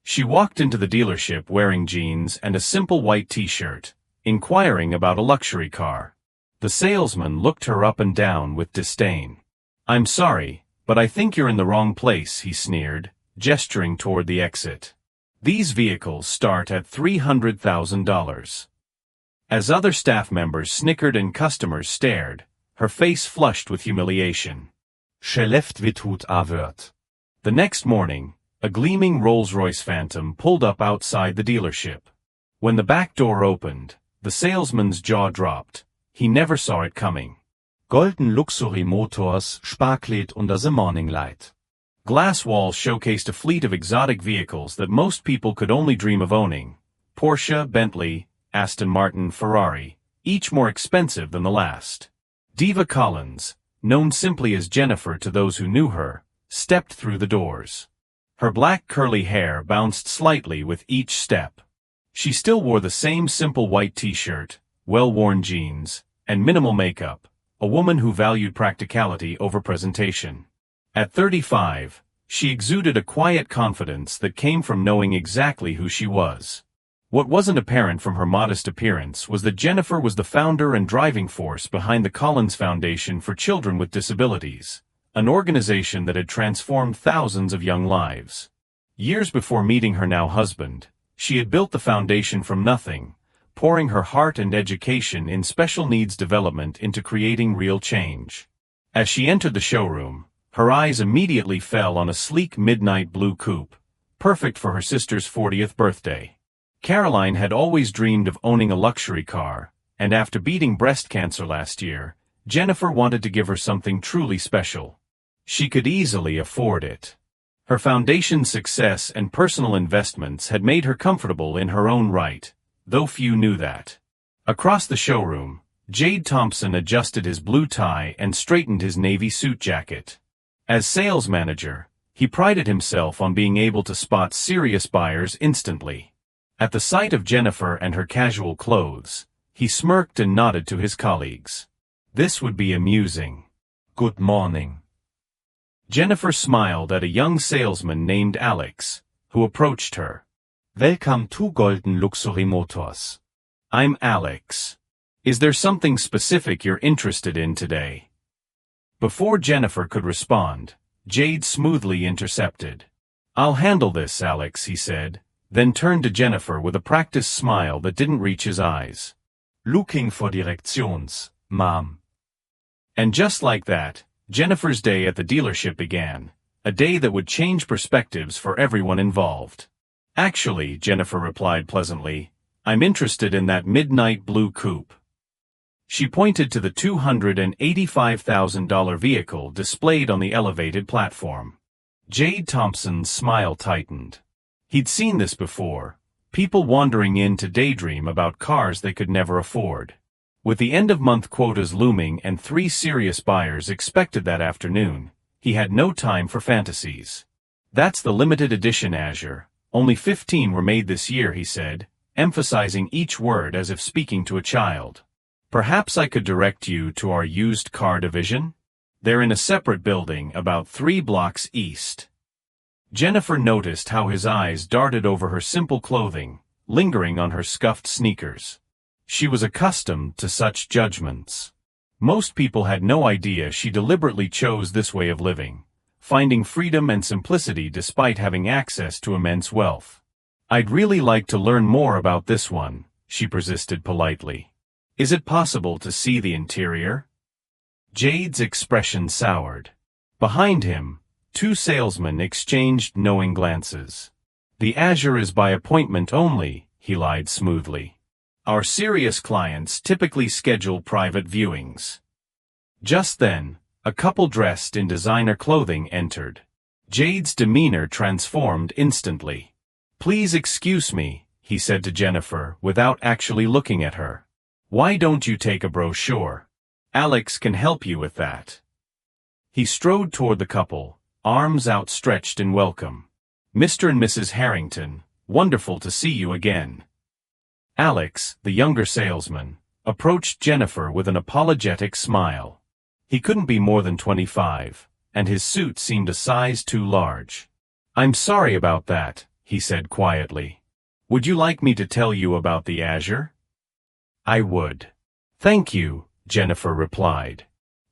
She walked into the dealership wearing jeans and a simple white t-shirt, inquiring about a luxury car. The salesman looked her up and down with disdain. "I'm sorry, but I think you're in the wrong place," he sneered, gesturing toward the exit. "These vehicles start at $300,000. As other staff members snickered and customers stared, her face flushed with humiliation. "Schlecht wie tut wird." The next morning, a gleaming Rolls-Royce Phantom pulled up outside the dealership. When the back door opened, the salesman's jaw dropped. He never saw it coming. Golden Luxury Motors sparkled under the morning light. Glass walls showcased a fleet of exotic vehicles that most people could only dream of owning. Porsche, Bentley, Aston Martin, Ferrari, each more expensive than the last. Diva Collins, known simply as Jennifer to those who knew her, stepped through the doors. Her black curly hair bounced slightly with each step. She still wore the same simple white t-shirt, well-worn jeans, and minimal makeup, a woman who valued practicality over presentation. At 35, she exuded a quiet confidence that came from knowing exactly who she was. What wasn't apparent from her modest appearance was that Jennifer was the founder and driving force behind the Collins Foundation for Children with Disabilities, an organization that had transformed thousands of young lives. Years before meeting her now husband, she had built the foundation from nothing, pouring her heart and education in special needs development into creating real change. As she entered the showroom, her eyes immediately fell on a sleek midnight blue coupe, perfect for her sister's 40th birthday. Caroline had always dreamed of owning a luxury car, and after beating breast cancer last year, Jennifer wanted to give her something truly special. She could easily afford it. Her foundation's success and personal investments had made her comfortable in her own right, though few knew that. Across the showroom, Jade Thompson adjusted his blue tie and straightened his navy suit jacket. As sales manager, he prided himself on being able to spot serious buyers instantly. At the sight of Jennifer and her casual clothes, he smirked and nodded to his colleagues. This would be amusing. "Good morning." Jennifer smiled at a young salesman named Alex, who approached her. "Welcome to Golden Luxury Motors." "I'm Alex. Is there something specific you're interested in today?" Before Jennifer could respond, Jade smoothly intercepted. "I'll handle this, Alex," he said, then turned to Jennifer with a practiced smile that didn't reach his eyes. "Looking for directions, ma'am." And just like that, Jennifer's day at the dealership began, a day that would change perspectives for everyone involved. "Actually," Jennifer replied pleasantly, "I'm interested in that midnight blue coupe." She pointed to the $285,000 vehicle displayed on the elevated platform. Jade Thompson's smile tightened. He'd seen this before, people wandering in to daydream about cars they could never afford. With the end-of-month quotas looming and 3 serious buyers expected that afternoon, he had no time for fantasies. "That's the limited edition Azure. Only 15 were made this year," he said, emphasizing each word as if speaking to a child. "Perhaps I could direct you to our used car division? They're in a separate building about 3 blocks east." Jennifer noticed how his eyes darted over her simple clothing, lingering on her scuffed sneakers. She was accustomed to such judgments. Most people had no idea she deliberately chose this way of living, finding freedom and simplicity despite having access to immense wealth. "I'd really like to learn more about this one," she persisted politely. "Is it possible to see the interior?" Jade's expression soured. Behind him, 2 salesmen exchanged knowing glances. "The Azure is by appointment only," he lied smoothly. "Our serious clients typically schedule private viewings." Just then, a couple dressed in designer clothing entered. Jade's demeanor transformed instantly. "Please excuse me," he said to Jennifer without actually looking at her. "Why don't you take a brochure? Alex can help you with that." He strode toward the couple, arms outstretched in welcome. "Mr. and Mrs. Harrington, wonderful to see you again." Alex, the younger salesman, approached Jennifer with an apologetic smile. He couldn't be more than 25, and his suit seemed a size too large. "I'm sorry about that," he said quietly. Would you like me to tell you about the Azure? I would. Thank you, Jennifer replied.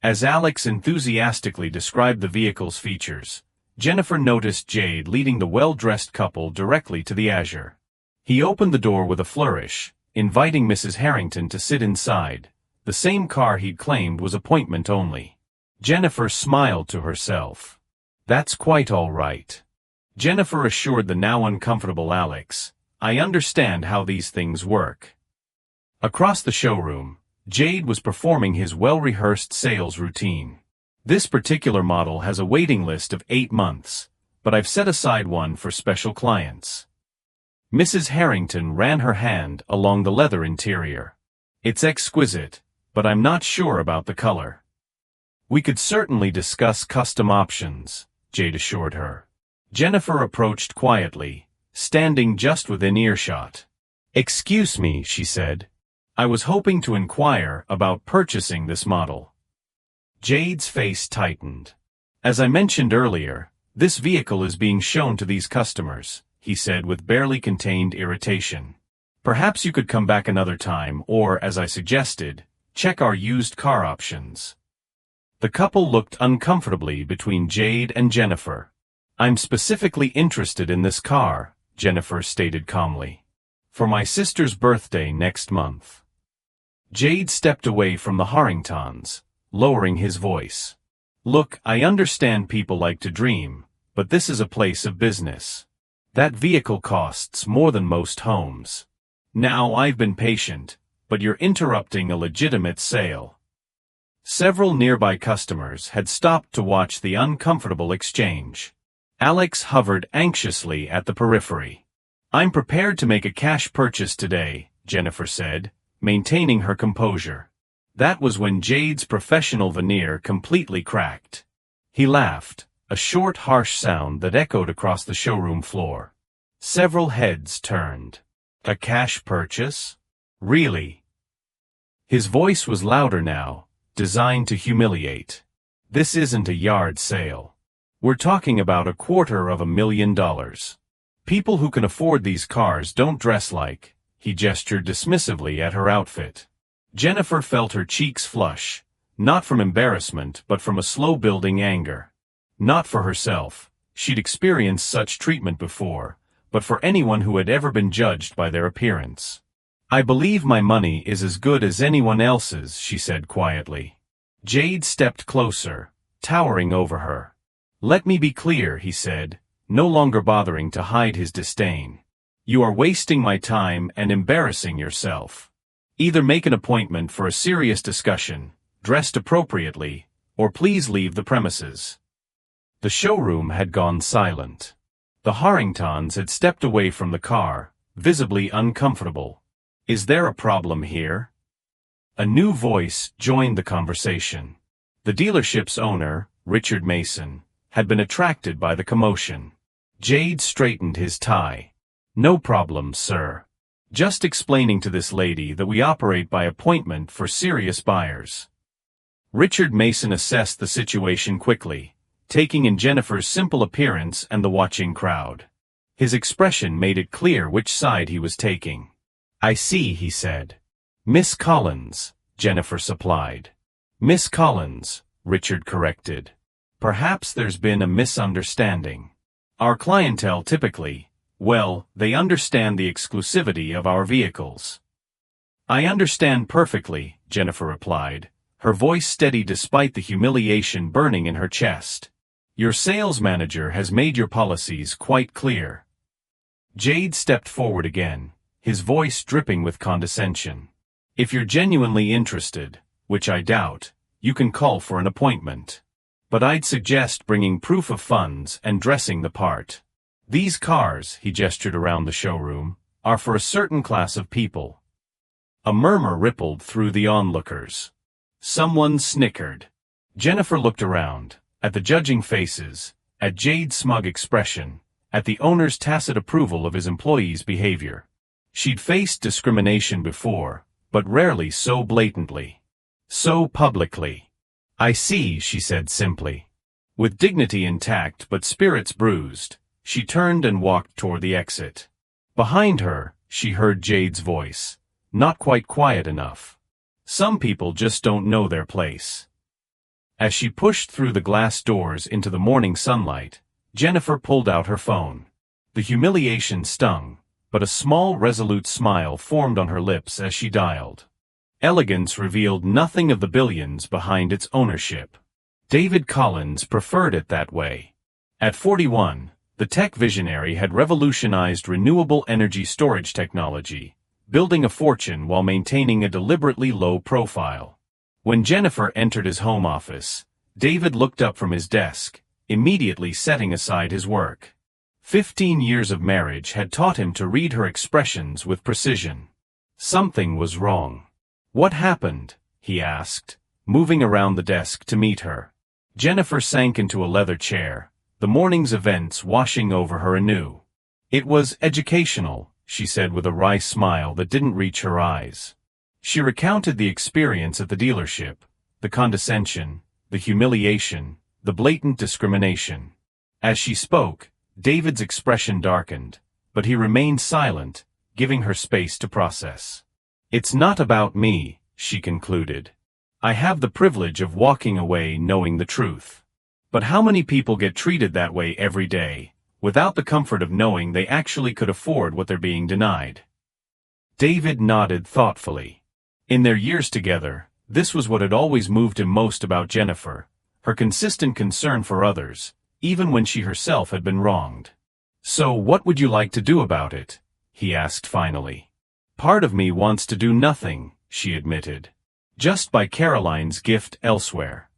As Alex enthusiastically described the vehicle's features, Jennifer noticed Jade leading the well-dressed couple directly to the Azure. He opened the door with a flourish, inviting Mrs. Harrington to sit inside, the same car he'd claimed was appointment only. Jennifer smiled to herself. That's quite all right. Jennifer assured the now uncomfortable Alex, I understand how these things work. Across the showroom, Jade was performing his well-rehearsed sales routine. This particular model has a waiting list of 8 months, but I've set aside one for special clients. Mrs. Harrington ran her hand along the leather interior. It's exquisite, but I'm not sure about the color. We could certainly discuss custom options, Jade assured her. Jennifer approached quietly, standing just within earshot. Excuse me, she said. I was hoping to inquire about purchasing this model. Jade's face tightened. As I mentioned earlier, this vehicle is being shown to these customers, he said with barely contained irritation. Perhaps you could come back another time or, as I suggested, check our used car options. The couple looked uncomfortably between Jade and Jennifer. I'm specifically interested in this car, Jennifer stated calmly. For my sister's birthday next month. Jade stepped away from the Harringtons, lowering his voice. Look, I understand people like to dream, but this is a place of business. That vehicle costs more than most homes. Now I've been patient, but you're interrupting a legitimate sale. Several nearby customers had stopped to watch the uncomfortable exchange. Alex hovered anxiously at the periphery. I'm prepared to make a cash purchase today, Jennifer said, maintaining her composure. That was when Jade's professional veneer completely cracked. He laughed, a short harsh sound that echoed across the showroom floor. Several heads turned. A cash purchase? Really? His voice was louder now, designed to humiliate. This isn't a yard sale. We're talking about $250,000. People who can afford these cars don't dress like. He gestured dismissively at her outfit. Jennifer felt her cheeks flush, not from embarrassment but from a slow-building anger. Not for herself, she'd experienced such treatment before, but for anyone who had ever been judged by their appearance. I believe my money is as good as anyone else's, she said quietly. Jade stepped closer, towering over her. Let me be clear, he said, no longer bothering to hide his disdain. You are wasting my time and embarrassing yourself. Either make an appointment for a serious discussion, dressed appropriately, or please leave the premises. The showroom had gone silent. The Harringtons had stepped away from the car, visibly uncomfortable. Is there a problem here? A new voice joined the conversation. The dealership's owner, Richard Mason, had been attracted by the commotion. Jade straightened his tie. No problem, sir. Just explaining to this lady that we operate by appointment for serious buyers. Richard Mason assessed the situation quickly, taking in Jennifer's simple appearance and the watching crowd. His expression made it clear which side he was taking. I see, he said. Miss Collins, Jennifer supplied. Miss Collins, Richard corrected. Perhaps there's been a misunderstanding. Our clientele typically, well, they understand the exclusivity of our vehicles. I understand perfectly, Jennifer replied, her voice steady despite the humiliation burning in her chest. Your sales manager has made your policies quite clear. Jade stepped forward again, his voice dripping with condescension. If you're genuinely interested, which I doubt, you can call for an appointment. But I'd suggest bringing proof of funds and dressing the part. These cars, he gestured around the showroom, are for a certain class of people. A murmur rippled through the onlookers. Someone snickered. Jennifer looked around, at the judging faces, at Jade's smug expression, at the owner's tacit approval of his employees' behavior. She'd faced discrimination before, but rarely so blatantly. So publicly. I see, she said simply. With dignity intact but spirits bruised, She turned and walked toward the exit. Behind her, she heard Jade's voice, not quite quiet enough. Some people just don't know their place. As she pushed through the glass doors into the morning sunlight, Jennifer pulled out her phone. The humiliation stung, but a small resolute smile formed on her lips as she dialed. Elegance revealed nothing of the billions behind its ownership. David Collins preferred it that way. At 41, the tech visionary had revolutionized renewable energy storage technology, building a fortune while maintaining a deliberately low profile. When Jennifer entered his home office, David looked up from his desk, immediately setting aside his work. 15 years of marriage had taught him to read her expressions with precision. Something was wrong. "What happened?" he asked, moving around the desk to meet her. Jennifer sank into a leather chair, the morning's events washing over her anew. "It was educational," she said with a wry smile that didn't reach her eyes. She recounted the experience at the dealership, the condescension, the humiliation, the blatant discrimination. As she spoke, David's expression darkened, but he remained silent, giving her space to process. "It's not about me," she concluded. "I have the privilege of walking away knowing the truth. But how many people get treated that way every day, without the comfort of knowing they actually could afford what they're being denied?" David nodded thoughtfully. In their years together, this was what had always moved him most about Jennifer, her consistent concern for others, even when she herself had been wronged. "So what would you like to do about it?" he asked finally. "Part of me wants to do nothing," she admitted. "Just buy Caroline's gift elsewhere."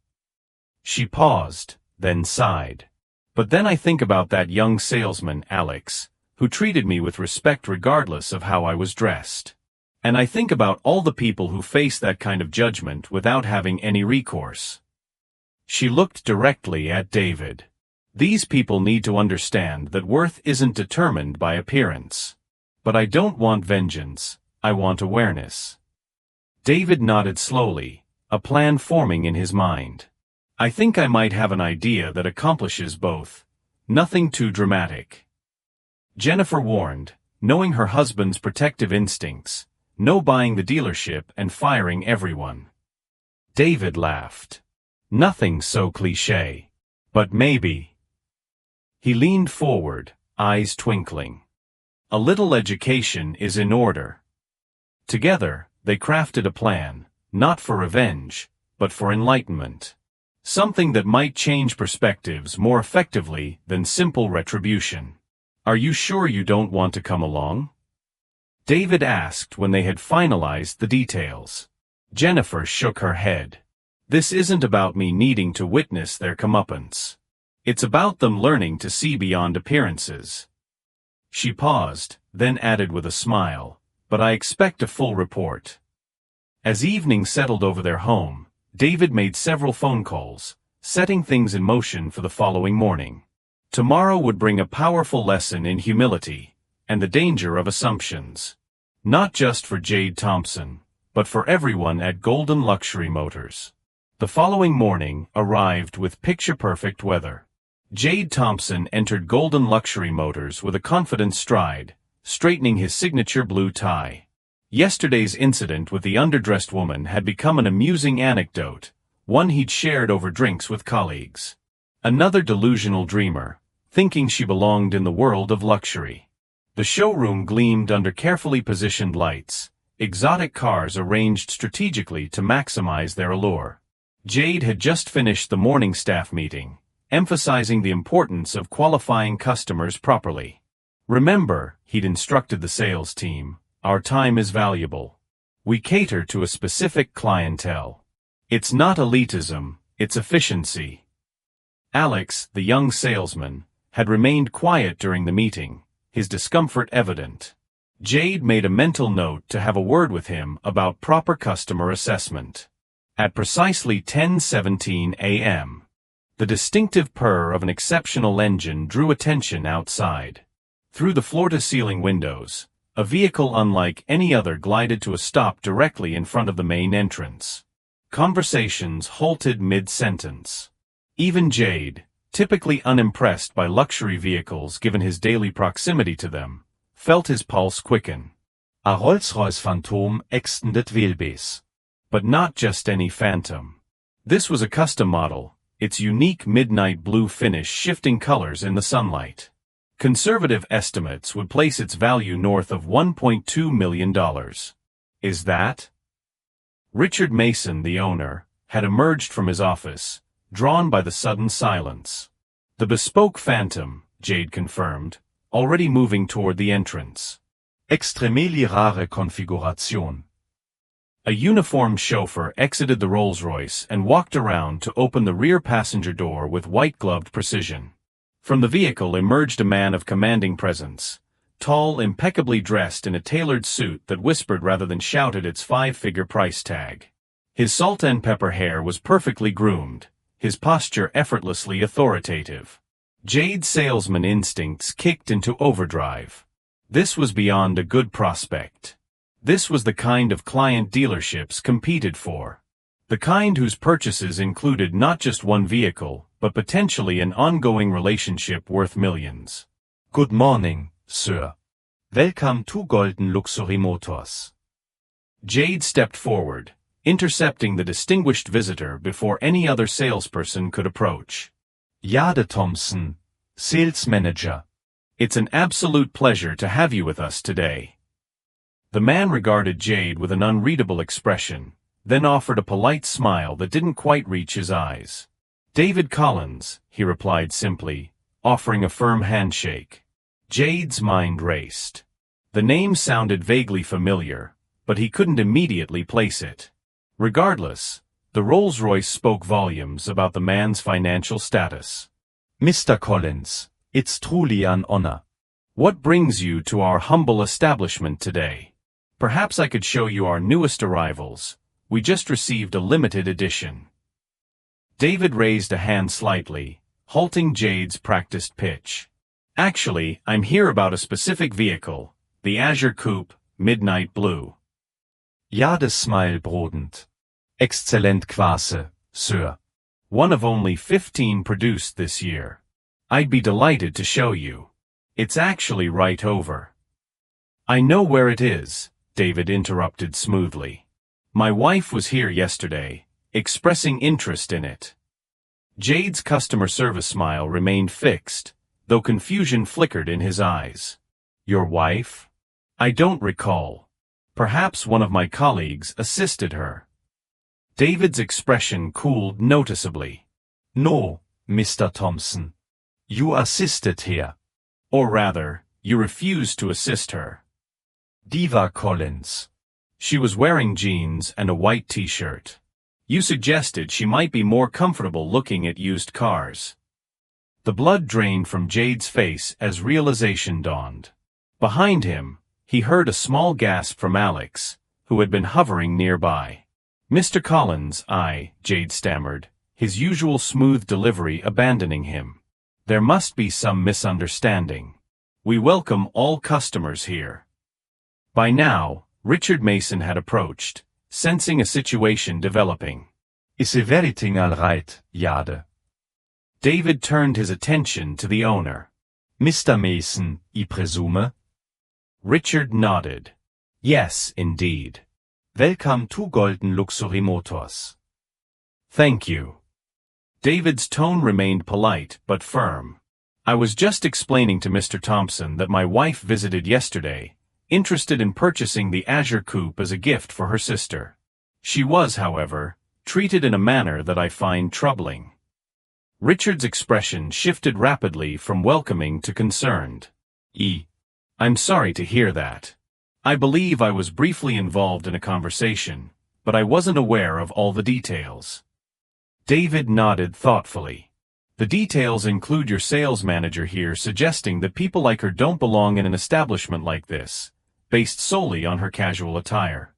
She paused, then sighed. "But then I think about that young salesman, Alex, who treated me with respect regardless of how I was dressed. And I think about all the people who face that kind of judgment without having any recourse." She looked directly at David. "These people need to understand that worth isn't determined by appearance. But I don't want vengeance, I want awareness." David nodded slowly, a plan forming in his mind. "I think I might have an idea that accomplishes both. Nothing too dramatic." Jennifer warned, knowing her husband's protective instincts, no buying the dealership and firing everyone. David laughed. "Nothing so cliché. But maybe." He leaned forward, eyes twinkling. "A little education is in order." Together, they crafted a plan, not for revenge, but for enlightenment. Something that might change perspectives more effectively than simple retribution. "Are you sure you don't want to come along?" David asked when they had finalized the details. Jennifer shook her head. "This isn't about me needing to witness their comeuppance. It's about them learning to see beyond appearances." She paused, then added with a smile, "But I expect a full report." As evening settled over their home, David made several phone calls, setting things in motion for the following morning. Tomorrow would bring a powerful lesson in humility, and the danger of assumptions. Not just for Jade Thompson, but for everyone at Golden Luxury Motors. The following morning arrived with picture-perfect weather. Jade Thompson entered Golden Luxury Motors with a confident stride, straightening his signature blue tie. Yesterday's incident with the underdressed woman had become an amusing anecdote, one he'd shared over drinks with colleagues. Another delusional dreamer, thinking she belonged in the world of luxury. The showroom gleamed under carefully positioned lights, exotic cars arranged strategically to maximize their allure. Jade had just finished the morning staff meeting, emphasizing the importance of qualifying customers properly. "Remember," he'd instructed the sales team, "our time is valuable. We cater to a specific clientele. It's not elitism, it's efficiency." Alex, the young salesman, had remained quiet during the meeting, his discomfort evident. Jade made a mental note to have a word with him about proper customer assessment. At precisely 10:17 a.m., the distinctive purr of an exceptional engine drew attention outside. Through the floor-to-ceiling windows, a vehicle unlike any other glided to a stop directly in front of the main entrance. Conversations halted mid-sentence. Even Jade, typically unimpressed by luxury vehicles given his daily proximity to them, felt his pulse quicken. A Rolls-Royce Phantom extended wheelbase. But not just any Phantom. This was a custom model, its unique midnight blue finish shifting colors in the sunlight. Conservative estimates would place its value north of $1.2 million. Is that? Richard Mason, the owner, had emerged from his office, drawn by the sudden silence. The bespoke Phantom, Jade confirmed, already moving toward the entrance. Extremely rare Konfiguration. A uniformed chauffeur exited the Rolls-Royce and walked around to open the rear passenger door with white-gloved precision. From the vehicle emerged a man of commanding presence, tall, impeccably dressed in a tailored suit that whispered rather than shouted its five-figure price tag. His salt-and-pepper hair was perfectly groomed, his posture effortlessly authoritative. Jade's salesman instincts kicked into overdrive. This was beyond a good prospect. This was the kind of client dealerships competed for. The kind whose purchases included not just one vehicle, but potentially an ongoing relationship worth millions. Good morning, sir. Welcome to Golden Luxury Motors. Jade stepped forward, intercepting the distinguished visitor before any other salesperson could approach. Jade Thompson, sales manager. It's an absolute pleasure to have you with us today. The man regarded Jade with an unreadable expression, then offered a polite smile that didn't quite reach his eyes. David Collins, he replied simply, offering a firm handshake. Jade's mind raced. The name sounded vaguely familiar, but he couldn't immediately place it. Regardless, the Rolls-Royce spoke volumes about the man's financial status. Mr. Collins, it's truly an honor. What brings you to our humble establishment today? Perhaps I could show you our newest arrivals. We just received a limited edition. David raised a hand slightly, halting Jade's practiced pitch. Actually, I'm here about a specific vehicle, the Azure Coupe, Midnight Blue. Jade smile broadened. Excellent Klasse, sir. One of only 15 produced this year. I'd be delighted to show you. It's actually right over. I know where it is, David interrupted smoothly. My wife was here yesterday, expressing interest in it. Jade's customer service smile remained fixed, though confusion flickered in his eyes. Your wife? I don't recall. Perhaps one of my colleagues assisted her. David's expression cooled noticeably. No, Mr. Thompson. You assisted here. Or rather, you refused to assist her. Diva Collins. She was wearing jeans and a white t-shirt. You suggested she might be more comfortable looking at used cars. The blood drained from Jade's face as realization dawned. Behind him, he heard a small gasp from Alex, who had been hovering nearby. Mr. Collins, Jade stammered, his usual smooth delivery abandoning him. There must be some misunderstanding. We welcome all customers here. By now, Richard Mason had approached, sensing a situation developing. Is everything all right, Jade? David turned his attention to the owner. Mr. Mason, I presume? Richard nodded. Yes, indeed. Welcome to Golden Luxury Motors. Thank you. David's tone remained polite but firm. I was just explaining to Mr. Thompson that my wife visited yesterday, interested in purchasing the Azure Coupe as a gift for her sister. She was, however, treated in a manner that I find troubling. Richard's expression shifted rapidly from welcoming to concerned. I'm sorry to hear that. I believe I was briefly involved in a conversation, but I wasn't aware of all the details. David nodded thoughtfully. The details include your sales manager here suggesting that people like her don't belong in an establishment like this, based solely on her casual attire.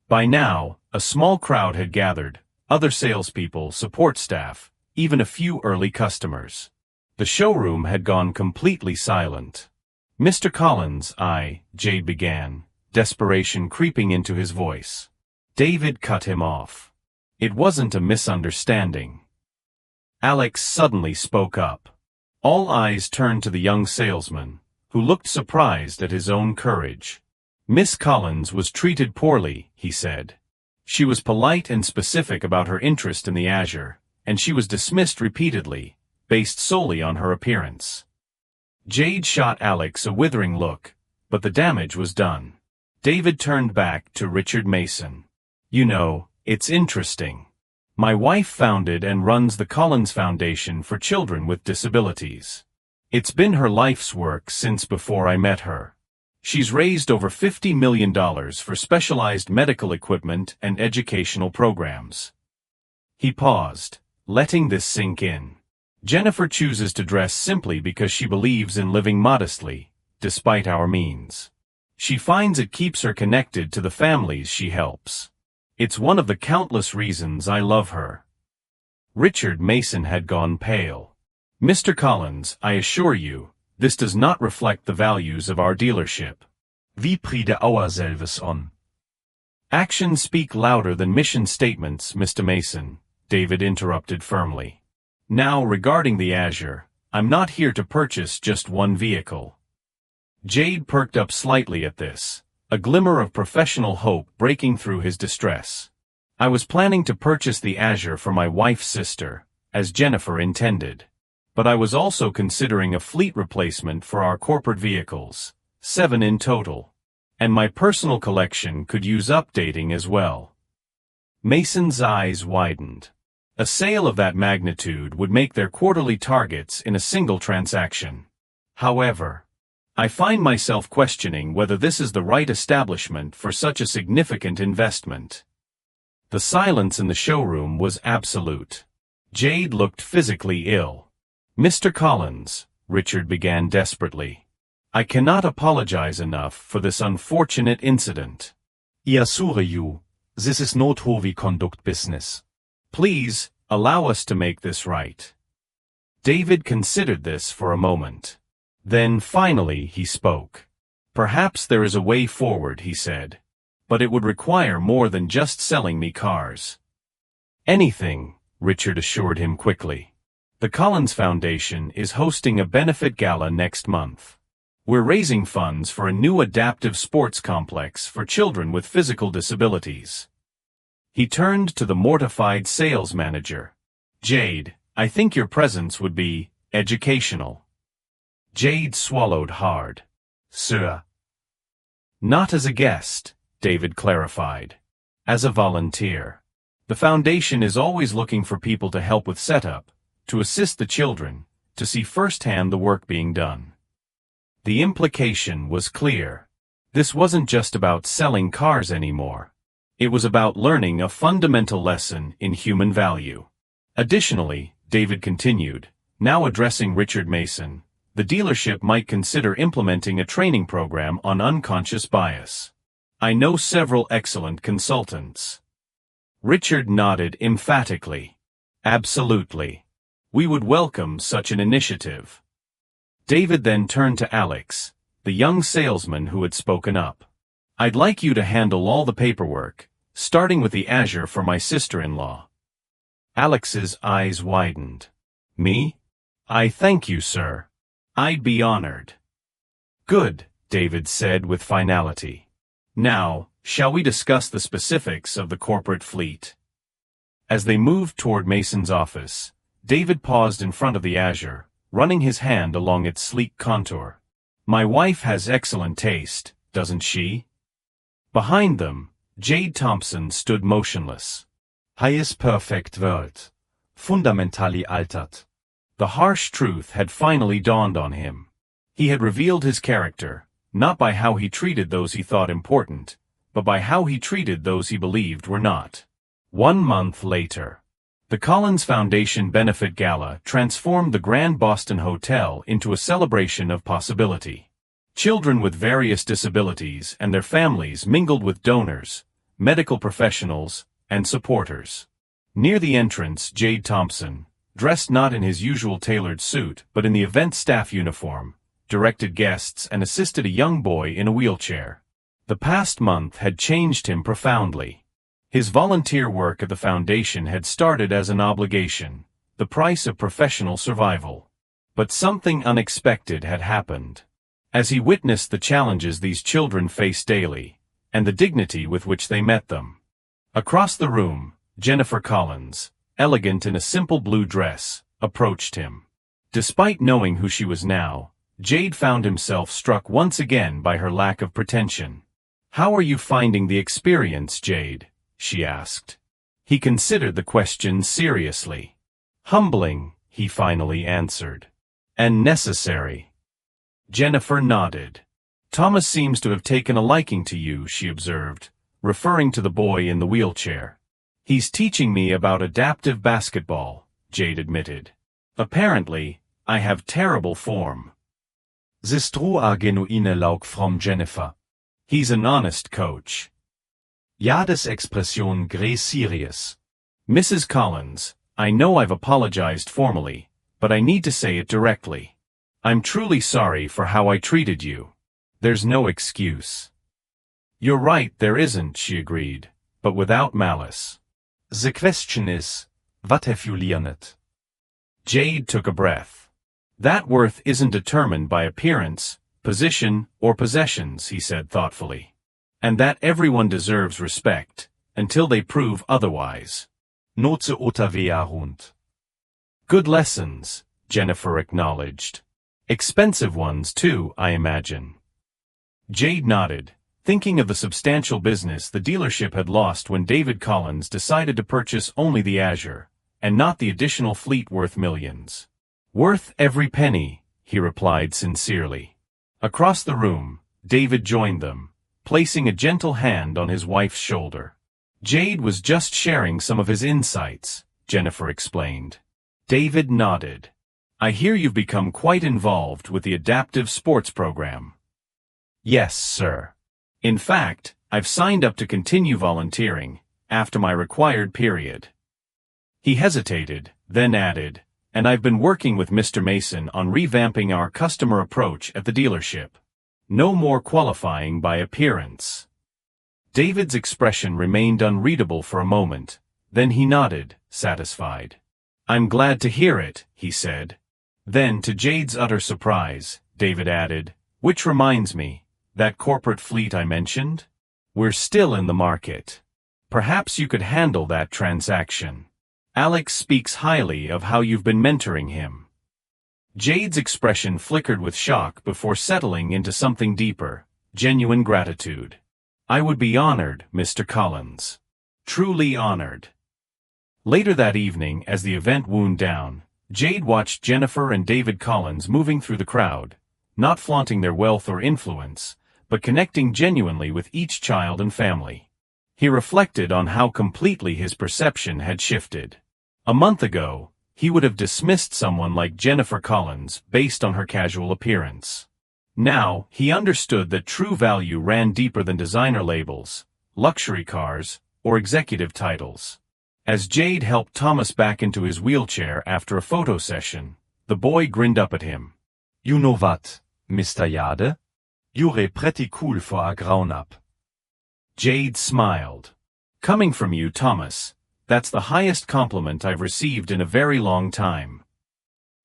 By now, a small crowd had gathered, other salespeople, support staff, even a few early customers. The showroom had gone completely silent. Mr. Collins, Jade began, desperation creeping into his voice. David cut him off. It wasn't a misunderstanding. Alex suddenly spoke up. All eyes turned to the young salesman, who looked surprised at his own courage. Miss Collins was treated poorly, he said. She was polite and specific about her interest in the Azure, and she was dismissed repeatedly, based solely on her appearance. Jade shot Alex a withering look, but the damage was done. David turned back to Richard Mason. You know, it's interesting. My wife founded and runs the Collins Foundation for Children with Disabilities. It's been her life's work since before I met her. She's raised over $50 million for specialized medical equipment and educational programs. He paused, letting this sink in. Jennifer chooses to dress simply because she believes in living modestly, despite our means. She finds it keeps her connected to the families she helps. It's one of the countless reasons I love her. Richard Mason had gone pale. Mr. Collins, I assure you, this does not reflect the values of our dealership. Wie pride our selves on. Actions speak louder than mission statements, Mr. Mason, David interrupted firmly. Now regarding the Azure, I'm not here to purchase just one vehicle. Jade perked up slightly at this, a glimmer of professional hope breaking through his distress. I was planning to purchase the Azure for my wife's sister, as Jennifer intended. But I was also considering a fleet replacement for our corporate vehicles, 7 in total. And my personal collection could use updating as well. Mason's eyes widened. A sale of that magnitude would make their quarterly targets in a single transaction. However, I find myself questioning whether this is the right establishment for such a significant investment. The silence in the showroom was absolute. Jade looked physically ill. Mr. Collins, Richard began desperately. I cannot apologize enough for this unfortunate incident. I assure you, this is not how we conduct business. Please, allow us to make this right. David considered this for a moment. Then finally he spoke. Perhaps there is a way forward, he said. But it would require more than just selling me cars. Anything, Richard assured him quickly. The Collins Foundation is hosting a benefit gala next month. We're raising funds for a new adaptive sports complex for children with physical disabilities. He turned to the mortified sales manager. Jade, I think your presence would be educational. Jade swallowed hard. Sir. Not as a guest, David clarified. As a volunteer. The foundation is always looking for people to help with setup, to assist the children, to see firsthand the work being done. The implication was clear. This wasn't just about selling cars anymore. It was about learning a fundamental lesson in human value. Additionally, David continued, now addressing Richard Mason, the dealership might consider implementing a training program on unconscious bias. I know several excellent consultants. Richard nodded emphatically. Absolutely. We would welcome such an initiative. David then turned to Alex, the young salesman who had spoken up. I'd like you to handle all the paperwork, starting with the Azure for my sister-in-law. Alex's eyes widened. Me? I thank you, sir. I'd be honored. Good, David said with finality. Now, shall we discuss the specifics of the corporate fleet? As they moved toward Mason's office, David paused in front of the Azure, running his hand along its sleek contour. My wife has excellent taste, doesn't she? Behind them, Jade Thompson stood motionless. His perfect world. Fundamentally altered. The harsh truth had finally dawned on him. He had revealed his character, not by how he treated those he thought important, but by how he treated those he believed were not. 1 month later. The Collins Foundation Benefit Gala transformed the Grand Boston Hotel into a celebration of possibility. Children with various disabilities and their families mingled with donors, medical professionals, and supporters. Near the entrance, Jade Thompson, dressed not in his usual tailored suit but in the event staff uniform, directed guests and assisted a young boy in a wheelchair. The past month had changed him profoundly. His volunteer work at the foundation had started as an obligation, the price of professional survival. But something unexpected had happened. As he witnessed the challenges these children face daily, and the dignity with which they met them. Across the room, Jennifer Collins, elegant in a simple blue dress, approached him. Despite knowing who she was now, Jade found himself struck once again by her lack of pretension. "How are you finding the experience, Jade?" she asked. He considered the question seriously. "Humbling," he finally answered. "And necessary." Jennifer nodded. "Thomas seems to have taken a liking to you," she observed, referring to the boy in the wheelchair. "He's teaching me about adaptive basketball," Jade admitted. "Apparently, I have terrible form." "This true a genuine Lauk from Jennifer." "He's an honest coach." Ja, des Expression grey serious." "Mrs. Collins, I know I've apologized formally, but I need to say it directly. I'm truly sorry for how I treated you. There's no excuse." "You're right, there isn't," she agreed, but without malice. "The question is, what have you learned?" Jade took a breath. "That worth isn't determined by appearance, position, or possessions," he said thoughtfully. "And that everyone deserves respect, until they prove otherwise." Not the other way around. "Good lessons," Jennifer acknowledged. "Expensive ones, too, I imagine." Jade nodded, thinking of the substantial business the dealership had lost when David Collins decided to purchase only the Azure, and not the additional fleet worth millions. "Worth every penny," he replied sincerely. Across the room, David joined them, placing a gentle hand on his wife's shoulder. "Jade was just sharing some of his insights," Jennifer explained. David nodded. "I hear you've become quite involved with the adaptive sports program." "Yes, sir. In fact, I've signed up to continue volunteering, after my required period." He hesitated, then added, "And I've been working with Mr. Mason on revamping our customer approach at the dealership. No more qualifying by appearance." David's expression remained unreadable for a moment, then he nodded, satisfied. "I'm glad to hear it," he said. Then, to Jade's utter surprise, David added, "Which reminds me, that corporate fleet I mentioned? We're still in the market. Perhaps you could handle that transaction. Alex speaks highly of how you've been mentoring him." Jade's expression flickered with shock before settling into something deeper, genuine gratitude. "I would be honored, Mr. Collins. Truly honored." Later that evening, as the event wound down, Jade watched Jennifer and David Collins moving through the crowd, not flaunting their wealth or influence, but connecting genuinely with each child and family. He reflected on how completely his perception had shifted. A month ago, he would have dismissed someone like Jennifer Collins based on her casual appearance. Now, he understood that true value ran deeper than designer labels, luxury cars, or executive titles. As Jade helped Thomas back into his wheelchair after a photo session, the boy grinned up at him. "You know what, Mr. Jade? You're pretty cool for a grown-up." Jade smiled. "Coming from you, Thomas, that's the highest compliment I've received in a very long time."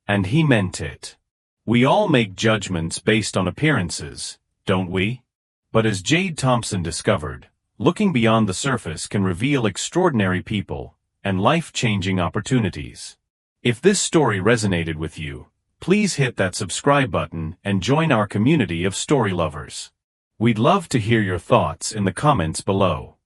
And he meant it. We all make judgments based on appearances, don't we? But as Jade Thompson discovered, looking beyond the surface can reveal extraordinary people and life-changing opportunities. If this story resonated with you, please hit that subscribe button and join our community of story lovers. We'd love to hear your thoughts in the comments below.